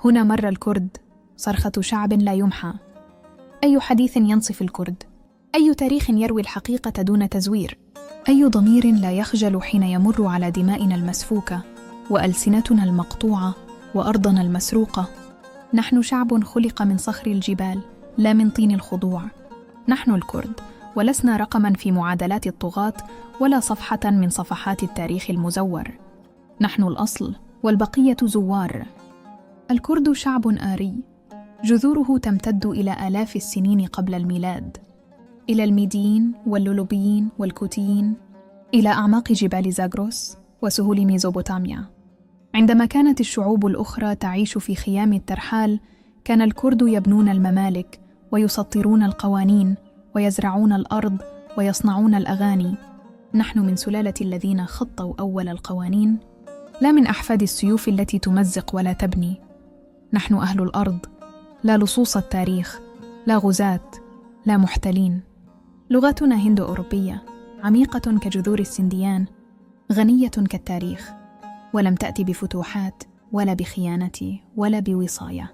هنا مر الكرد، صرخة شعب لا يمحى. أي حديث ينصف الكرد؟ أي تاريخ يروي الحقيقة دون تزوير؟ أي ضمير لا يخجل حين يمر على دمائنا المسفوكة وألسنتنا المقطوعة وأرضنا المسروقة؟ نحن شعب خلق من صخر الجبال، لا من طين الخضوع. نحن الكرد، ولسنا رقماً في معادلات الطغاة ولا صفحة من صفحات التاريخ المزور. نحن الأصل والبقية زوار. الكرد شعب آري، جذوره تمتد إلى آلاف السنين قبل الميلاد، إلى الميديين واللولوبيين والكوتيين، إلى أعماق جبال زاغروس وسهول ميزوبوتاميا. عندما كانت الشعوب الأخرى تعيش في خيام الترحال، كان الكرد يبنون الممالك ويسطرون القوانين ويزرعون الأرض ويصنعون الأغاني. نحن من سلالة الذين خطوا أول القوانين، لا من أحفاد السيوف التي تمزق ولا تبني. نحن أهل الأرض، لا لصوص التاريخ، لا غزاة، لا محتلين. لغتنا هند أوروبية، عميقة كجذور السنديان، غنية كالتاريخ، ولم تأتي بفتوحات ولا بخيانة ولا بوصاية.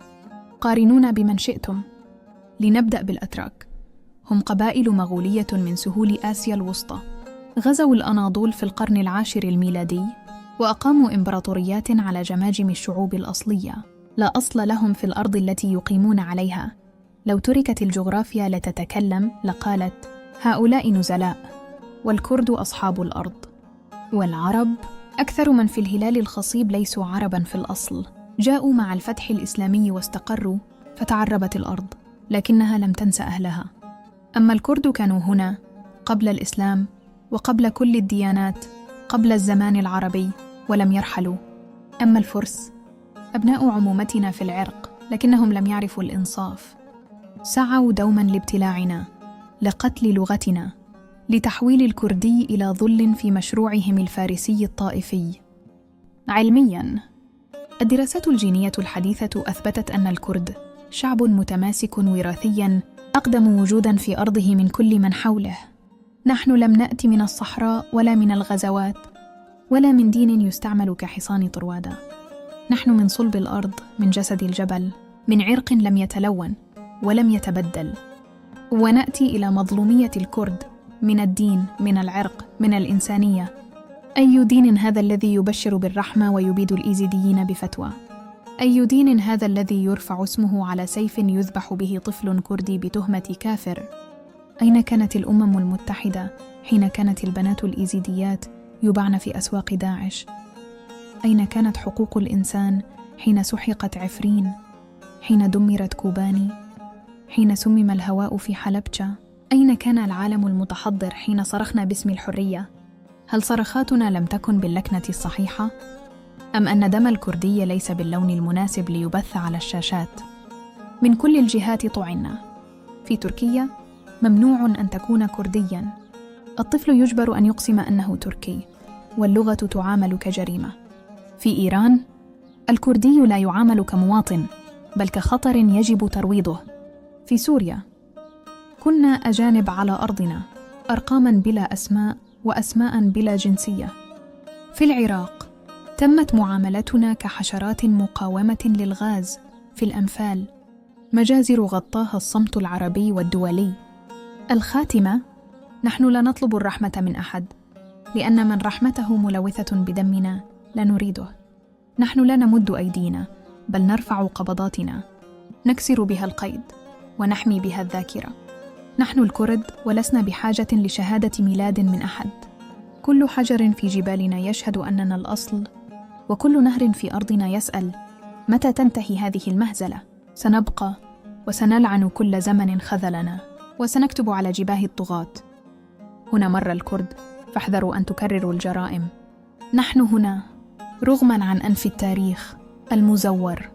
قارنونا بمن شئتم. لنبدأ بالأتراك. هم قبائل مغولية من سهول آسيا الوسطى، غزوا الأناضول في القرن العاشر الميلادي وأقاموا إمبراطوريات على جماجم الشعوب الأصلية. لا أصل لهم في الأرض التي يقيمون عليها. لو تركت الجغرافيا لتتكلم لقالت هؤلاء نزلاء، والكرد أصحاب الأرض. والعرب أكثر من في الهلال الخصيب ليسوا عرباً في الأصل، جاءوا مع الفتح الإسلامي واستقروا، فتعربت الأرض، لكنها لم تنس أهلها. أما الكرد كانوا هنا قبل الإسلام وقبل كل الديانات، قبل الزمان العربي، ولم يرحلوا. أما الفرس أبناء عمومتنا في العرق، لكنهم لم يعرفوا الإنصاف. سعوا دوما لابتلاعنا، لقتل لغتنا، لتحويل الكردي إلى ظل في مشروعهم الفارسي الطائفي. علمياً، الدراسات الجينية الحديثة أثبتت أن الكرد شعب متماسك وراثياً، أقدم وجوداً في أرضه من كل من حوله. نحن لم نأتي من الصحراء ولا من الغزوات ولا من دين يستعمل كحصان طروادة. نحن من صلب الأرض، من جسد الجبل، من عرق لم يتلون ولم يتبدل. ونأتي إلى مظلومية الكرد من الدين، من العرق، من الإنسانية. أي دين هذا الذي يبشر بالرحمة ويبيد الإيزيديين بفتوى؟ أي دين هذا الذي يرفع اسمه على سيف يذبح به طفل كردي بتهمة كافر؟ أين كانت الأمم المتحدة حين كانت البنات الإيزيديات يباعن في أسواق داعش؟ أين كانت حقوق الإنسان حين سحقت عفرين، حين دمرت كوباني، حين سمم الهواء في حلبجة؟ أين كان العالم المتحضر حين صرخنا باسم الحرية؟ هل صرخاتنا لم تكن باللكنة الصحيحة؟ أم أن دم الكردي ليس باللون المناسب ليبث على الشاشات؟ من كل الجهات طعنا. في تركيا ممنوع أن تكون كردياً. الطفل يجبر أن يقسم أنه تركي، واللغة تعامل كجريمة. في إيران الكردي لا يعامل كمواطن، بل كخطر يجب ترويضه. في سوريا كنا أجانب على أرضنا، أرقاماً بلا أسماء وأسماء بلا جنسية. في العراق تمت معاملتنا كحشرات مقاومة للغاز في الأنفال، مجازر غطاها الصمت العربي والدولي. الخاتمة: نحن لا نطلب الرحمة من أحد، لأن من رحمته ملوثة بدمنا لا نريده. نحن لا نمد أيدينا، بل نرفع قبضاتنا، نكسر بها القيد ونحمي بها الذاكرة. نحن الكرد، ولسنا بحاجة لشهادة ميلاد من أحد. كل حجر في جبالنا يشهد أننا الأصل، وكل نهر في أرضنا يسأل: متى تنتهي هذه المهزلة؟ سنبقى وسنلعن كل زمن خذلنا، وسنكتب على جباه الطغاة: هنا مر الكرد، فاحذروا أن تكرروا الجرائم. نحن هنا رغماً عن أنف التاريخ المزور.